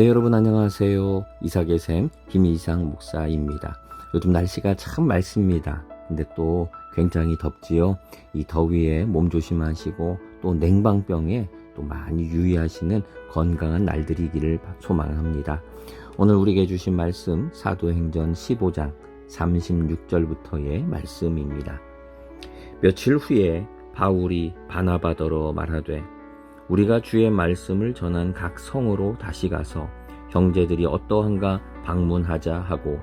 네, 여러분 안녕하세요. 이삭의 샘 김이상 목사입니다. 요즘 날씨가 참 맑습니다. 근데 또 굉장히 덥지요. 이 더위에 몸 조심하시고 또 냉방병에 또 많이 유의하시는 건강한 날들이기를 소망합니다. 오늘 우리에게 주신 말씀 사도행전 15장 36절부터의 말씀입니다. 며칠 후에 바울이 바나바더러 말하되 우리가 주의 말씀을 전한 각 성으로 다시 가서 형제들이 어떠한가 방문하자 하고,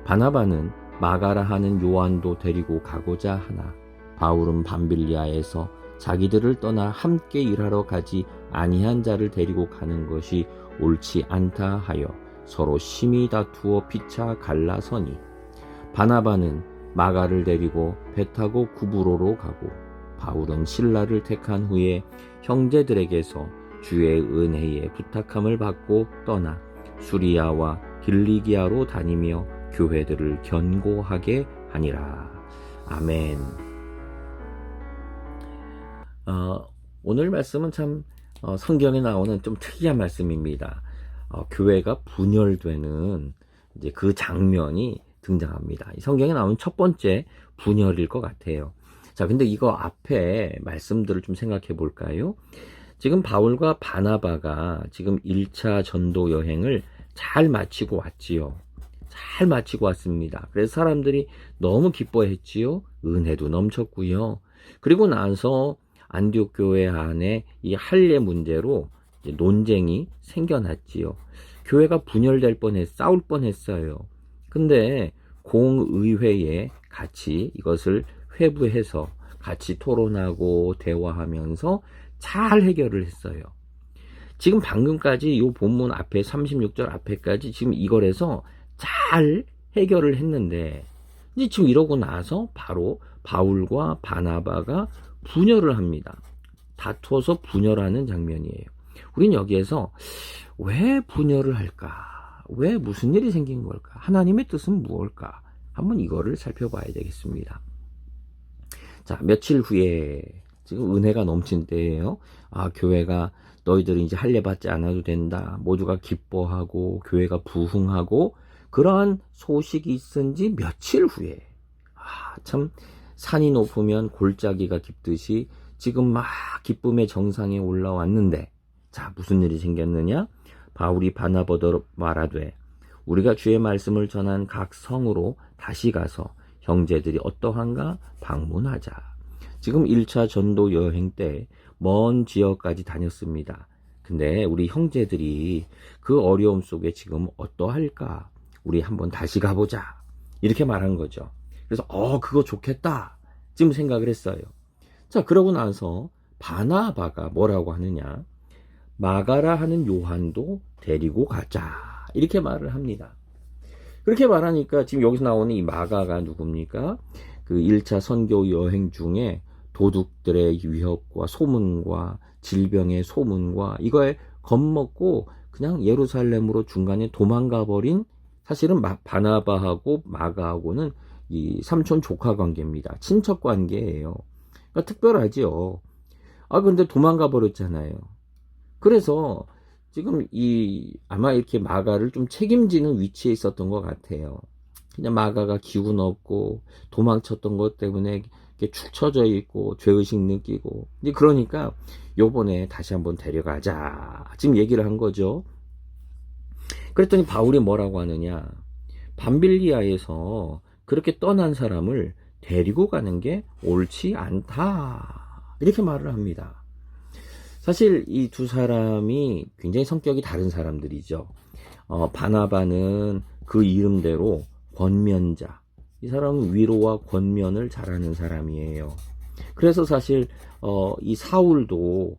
바나바는 마가라 하는 요한도 데리고 가고자 하나 바울은 밤빌리아에서 자기들을 떠나 함께 일하러 가지 아니한 자를 데리고 가는 것이 옳지 않다 하여 서로 심히 다투어 피차 갈라서니, 바나바는 마가를 데리고 배 타고 구브로로 가고 바울은 실라를 택한 후에 형제들에게서 주의 은혜에 부탁함을 받고 떠나 수리아와 길리기아로 다니며 교회들을 견고하게 하니라. 아멘. 오늘 말씀은 참 성경에 나오는 좀 특이한 말씀입니다. 교회가 분열되는 이제 그 장면이 등장합니다. 성경에 나오는 첫 번째 분열일 것 같아요. 자, 근데 이거 앞에 말씀들을 좀 생각해 볼까요? 지금 바울과 바나바가 지금 1차 전도 여행을 잘 마치고 왔지요. 잘 마치고 왔습니다. 그래서 사람들이 너무 기뻐했지요. 은혜도 넘쳤고요. 그리고 나서 안디옥 교회 안에 이 할례 문제로 이제 논쟁이 생겨났지요. 교회가 분열될 싸울 뻔했어요. 근데 공의회에 같이 이것을 회부해서 같이 토론하고 대화하면서 잘 해결을 했어요. 지금 방금까지 이 본문 앞에 36절 앞에까지 지금 이걸 해서 잘 해결을 했는데, 이제 지금 이러고 나서 바로 바울과 바나바가 분열을 합니다. 다투어서 분열하는 장면이에요. 우린 여기에서 왜 분열을 할까? 왜 무슨 일이 생긴 걸까? 하나님의 뜻은 무엇일까? 한번 이거를 살펴봐야 되겠습니다. 자, 며칠 후에 지금 은혜가 넘친 때예요. 교회가 너희들이 이제 할례 받지 않아도 된다. 모두가 기뻐하고 교회가 부흥하고 그러한 소식이 있은 지 며칠 후에, 참 산이 높으면 골짜기가 깊듯이 지금 막 기쁨의 정상에 올라왔는데, 자, 무슨 일이 생겼느냐? 바울이 바나바더러 말하되 우리가 주의 말씀을 전한 각 성으로 다시 가서 형제들이 어떠한가 방문하자. 지금 1차 전도 여행 때 먼 지역까지 다녔습니다. 근데 우리 형제들이 그 어려움 속에 지금 어떠할까? 우리 한번 다시 가보자. 이렇게 말한 거죠. 그래서 그거 좋겠다. 지금 생각을 했어요. 자, 그러고 나서 바나바가 뭐라고 하느냐? 마가라 하는 요한도 데리고 가자. 이렇게 말을 합니다. 그렇게 말하니까 지금 여기서 나오는 이 마가가 누굽니까? 그 1차 선교 여행 중에 도둑들의 위협과 소문과 질병의 소문과 이거에 겁먹고 그냥 예루살렘으로 중간에 도망가 버린, 사실은 바나바하고 마가하고는 이 삼촌 조카 관계입니다. 친척 관계예요. 그러니까 특별하죠. 근데 도망가 버렸잖아요. 그래서 지금 아마 이렇게 마가를 좀 책임지는 위치에 있었던 것 같아요. 그냥 마가가 기운 없고 도망쳤던 것 때문에 이렇게 축 처져 있고 죄의식 느끼고, 이제 그러니까 요번에 다시 한번 데려가자. 지금 얘기를 한 거죠. 그랬더니 바울이 뭐라고 하느냐? 밤빌리아에서 그렇게 떠난 사람을 데리고 가는 게 옳지 않다. 이렇게 말을 합니다. 사실 이 두 사람이 굉장히 성격이 다른 사람들이죠. 바나바는 그 이름대로 권면자. 이 사람은 위로와 권면을 잘하는 사람이에요. 그래서 사실 이 사울도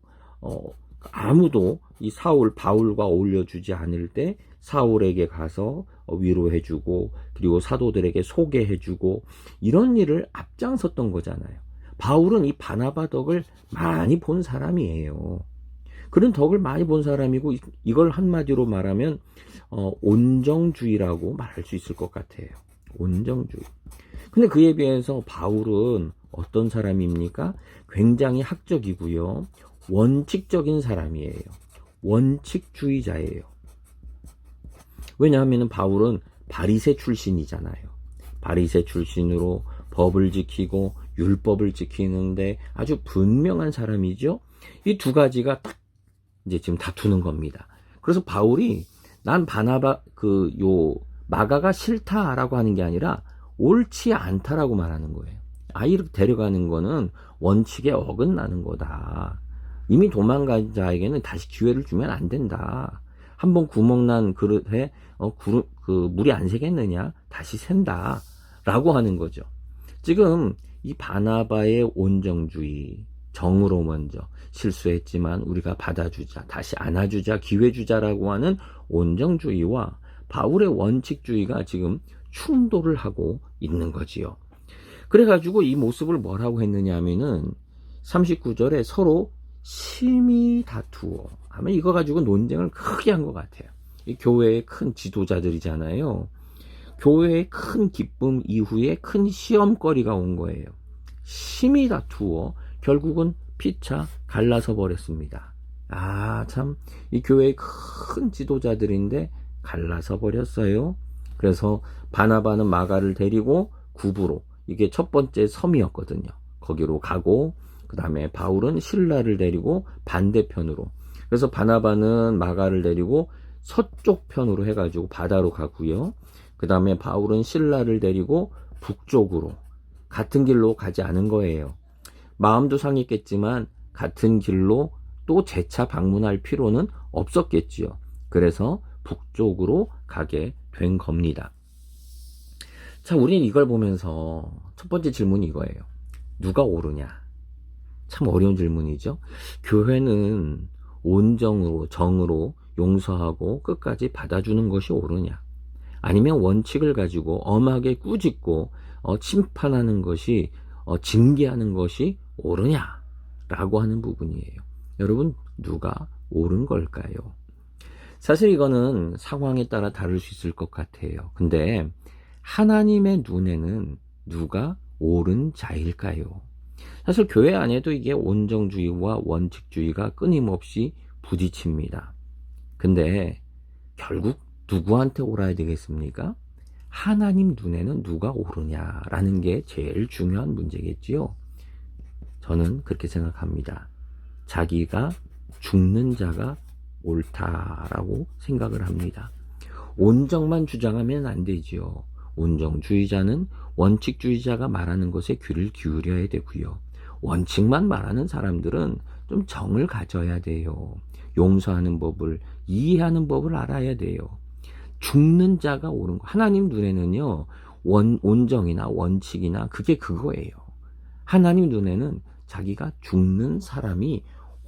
아무도 이 바울과 어울려주지 않을 때 사울에게 가서 위로해주고, 그리고 사도들에게 소개해주고, 이런 일을 앞장섰던 거잖아요. 바울은 이 바나바 덕을 많이 본 사람이에요. 그런 덕을 많이 본 사람이고, 이걸 한마디로 말하면 온정주의라고 말할 수 있을 것 같아요. 온정주의. 근데 그에 비해서 바울은 어떤 사람입니까? 굉장히 학적이고요. 원칙적인 사람이에요. 원칙주의자예요. 왜냐하면 바울은 바리새 출신이잖아요. 바리새 출신으로 법을 지키고 율법을 지키는데 아주 분명한 사람이죠. 이 두 가지가 딱 이제 지금 다투는 겁니다. 그래서 바울이 난 마가가 싫다라고 하는 게 아니라 옳지 않다라고 말하는 거예요. 아이를 데려가는 거는 원칙에 어긋나는 거다. 이미 도망간 자에게는 다시 기회를 주면 안 된다. 한번 구멍난 그릇에 물이 안 새겠느냐? 다시 샌다. 라고 하는 거죠. 지금 이 바나바의 온정주의, 정으로 먼저 실수했지만 우리가 받아주자, 다시 안아주자, 기회 주자라고 하는 온정주의와 바울의 원칙주의가 지금 충돌을 하고 있는 거지요. 그래가지고 이 모습을 뭐라고 했느냐 하면은 39절에 서로 심히 다투어 하면 이거 가지고 논쟁을 크게 한 것 같아요. 이 교회의 큰 지도자들이잖아요. 교회의 큰 기쁨 이후에 큰 시험거리가 온 거예요. 심히 다투어 결국은 피차 갈라서 버렸습니다. 참, 이 교회의 큰 지도자들인데 갈라서 버렸어요. 그래서 바나바는 마가를 데리고 구브로, 이게 첫 번째 섬이었거든요. 거기로 가고, 그 다음에 바울은 실라를 데리고 반대편으로, 그래서 바나바는 마가를 데리고 서쪽 편으로 해가지고 바다로 가고요. 그 다음에 바울은 실라를 데리고 북쪽으로, 같은 길로 가지 않은 거예요. 마음도 상했겠지만 같은 길로 또 재차 방문할 필요는 없었겠지요. 그래서 북쪽으로 가게 된 겁니다. 자, 우리는 이걸 보면서 첫 번째 질문이 이거예요. 누가 옳으냐? 참 어려운 질문이죠. 교회는 온정으로, 정으로 용서하고 끝까지 받아주는 것이 옳으냐? 아니면 원칙을 가지고 엄하게 꾸짖고 심판하는 것이, 징계하는 것이 옳으냐? 라고 하는 부분이에요. 여러분, 누가 옳은 걸까요? 사실 이거는 상황에 따라 다를 수 있을 것 같아요. 근데 하나님의 눈에는 누가 옳은 자일까요? 사실 교회 안에도 이게 온정주의와 원칙주의가 끊임없이 부딪힙니다. 근데 결국 누구한테 옳아야 되겠습니까? 하나님 눈에는 누가 옳으냐라는 게 제일 중요한 문제겠지요. 저는 그렇게 생각합니다. 자기가 죽는 자가 옳다라고 생각을 합니다. 온정만 주장하면 안 되지요. 온정주의자는 원칙주의자가 말하는 것에 귀를 기울여야 되고요. 원칙만 말하는 사람들은 좀 정을 가져야 돼요. 용서하는 법을, 이해하는 법을 알아야 돼요. 죽는 자가 옳은 거. 하나님 눈에는요, 온정이나 원칙이나 그게 그거예요. 하나님 눈에는 자기가 죽는 사람이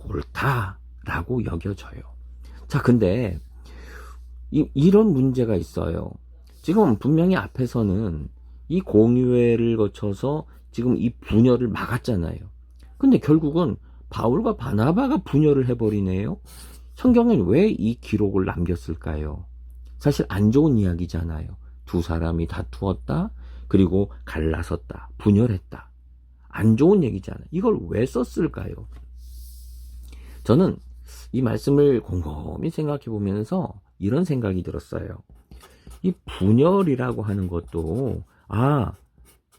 옳다라고 여겨져요. 자, 근데 이런 문제가 있어요. 지금 분명히 앞에서는 이 공의회를 거쳐서 지금 이 분열을 막았잖아요. 근데 결국은 바울과 바나바가 분열을 해버리네요. 성경은 왜 이 기록을 남겼을까요? 사실 안 좋은 이야기잖아요. 두 사람이 다투었다, 그리고 갈라섰다, 분열했다. 안 좋은 얘기잖아요. 이걸 왜 썼을까요? 저는 이 말씀을 곰곰이 생각해 보면서 이런 생각이 들었어요. 이 분열이라고 하는 것도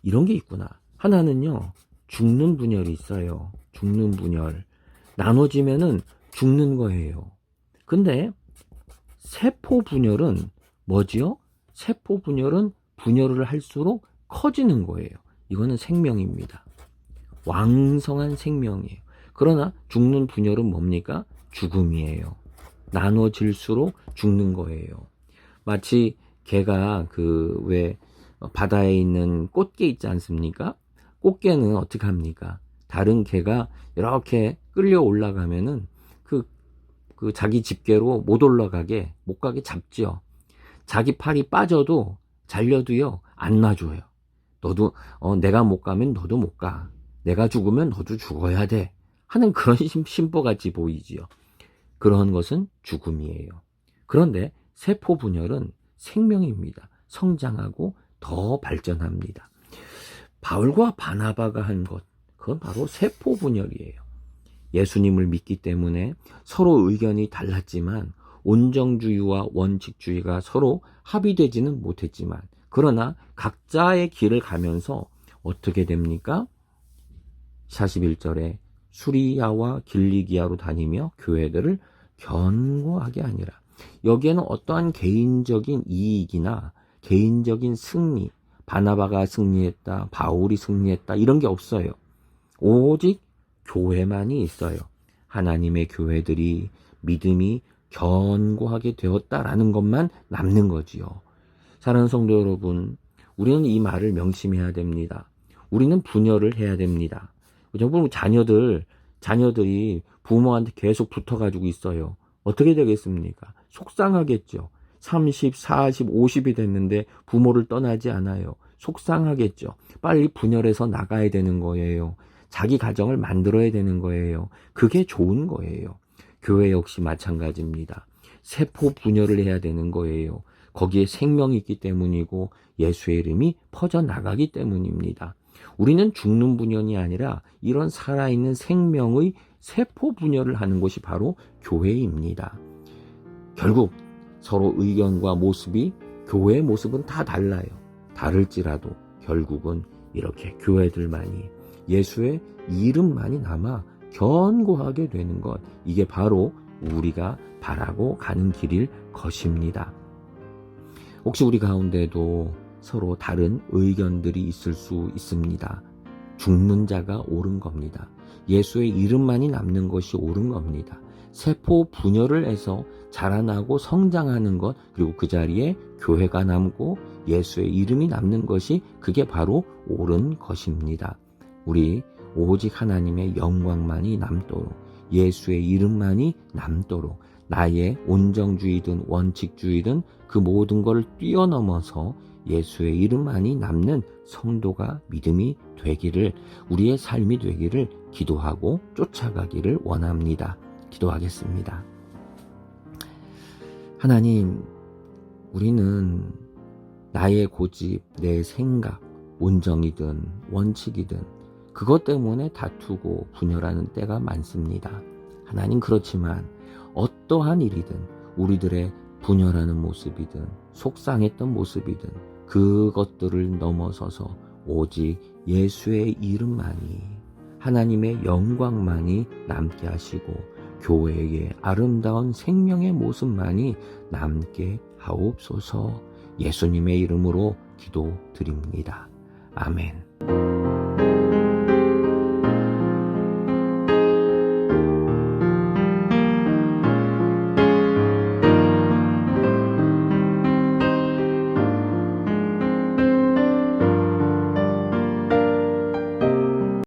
이런 게 있구나. 하나는요, 죽는 분열이 있어요. 죽는 분열. 나눠지면은 죽는 거예요. 근데 세포 분열은 뭐지요? 세포 분열은 분열을 할수록 커지는 거예요. 이거는 생명입니다. 왕성한 생명이에요. 그러나 죽는 분열은 뭡니까? 죽음이에요. 나눠질수록 죽는 거예요. 마치 개가 왜 바다에 있는 꽃게 있지 않습니까? 꽃게는 어떻게 합니까? 다른 개가 이렇게 끌려 올라가면은 그 자기 집게로 못 가게 잡지요. 자기 팔이 빠져도 잘려도요, 안 놔줘요. 너도, 내가 못 가면 너도 못 가. 내가 죽으면 너도 죽어야 돼. 하는 그런 심보같이 보이지요. 그런 것은 죽음이에요. 그런데 세포 분열은 생명입니다. 성장하고 더 발전합니다. 바울과 바나바가 한 것, 그건 바로 세포 분열이에요. 예수님을 믿기 때문에 서로 의견이 달랐지만 온정주의와 원칙주의가 서로 합의되지는 못했지만, 그러나 각자의 길을 가면서 어떻게 됩니까? 41절에 수리아와 길리기아로 다니며 교회들을 견고하게 하니라. 여기에는 어떠한 개인적인 이익이나 개인적인 승리, 바나바가 승리했다, 바울이 승리했다, 이런 게 없어요. 오직 교회만이 있어요. 하나님의 교회들이 믿음이 견고하게 되었다라는 것만 남는 거지요. 사랑하는 성도 여러분, 우리는 이 말을 명심해야 됩니다. 우리는 분열을 해야 됩니다. 정말 자녀들이 부모한테 계속 붙어가지고 있어요. 어떻게 되겠습니까? 속상하겠죠. 30, 40, 50이 됐는데 부모를 떠나지 않아요. 속상하겠죠. 빨리 분열해서 나가야 되는 거예요. 자기 가정을 만들어야 되는 거예요. 그게 좋은 거예요. 교회 역시 마찬가지입니다. 세포 분열을 해야 되는 거예요. 거기에 생명이 있기 때문이고 예수의 이름이 퍼져나가기 때문입니다. 우리는 죽는 분열이 아니라 이런 살아있는 생명의 세포 분열을 하는 곳이 바로 교회입니다. 결국 서로 의견과 모습이, 교회의 모습은 다 달라요. 다를지라도 결국은 이렇게 교회들만이, 예수의 이름만이 남아 견고하게 되는 것, 이게 바로 우리가 바라고 가는 길일 것입니다. 혹시 우리 가운데도 서로 다른 의견들이 있을 수 있습니다. 죽는 자가 옳은 겁니다. 예수의 이름만이 남는 것이 옳은 겁니다. 세포 분열을 해서 자라나고 성장하는 것, 그리고 그 자리에 교회가 남고 예수의 이름이 남는 것이, 그게 바로 옳은 것입니다. 우리 오직 하나님의 영광만이 남도록, 예수의 이름만이 남도록, 나의 온정주의든 원칙주의든 그 모든 걸 뛰어넘어서 예수의 이름만이 남는 성도가, 믿음이 되기를, 우리의 삶이 되기를 기도하고 쫓아가기를 원합니다. 기도하겠습니다. 하나님, 우리는 나의 고집, 내 생각, 온정이든 원칙이든 그것 때문에 다투고 분열하는 때가 많습니다. 하나님, 그렇지만 어떠한 일이든 우리들의 분열하는 모습이든 속상했던 모습이든 그것들을 넘어서서 오직 예수의 이름만이, 하나님의 영광만이 남게 하시고 교회의 아름다운 생명의 모습만이 남게 하옵소서. 예수님의 이름으로 기도드립니다. 아멘.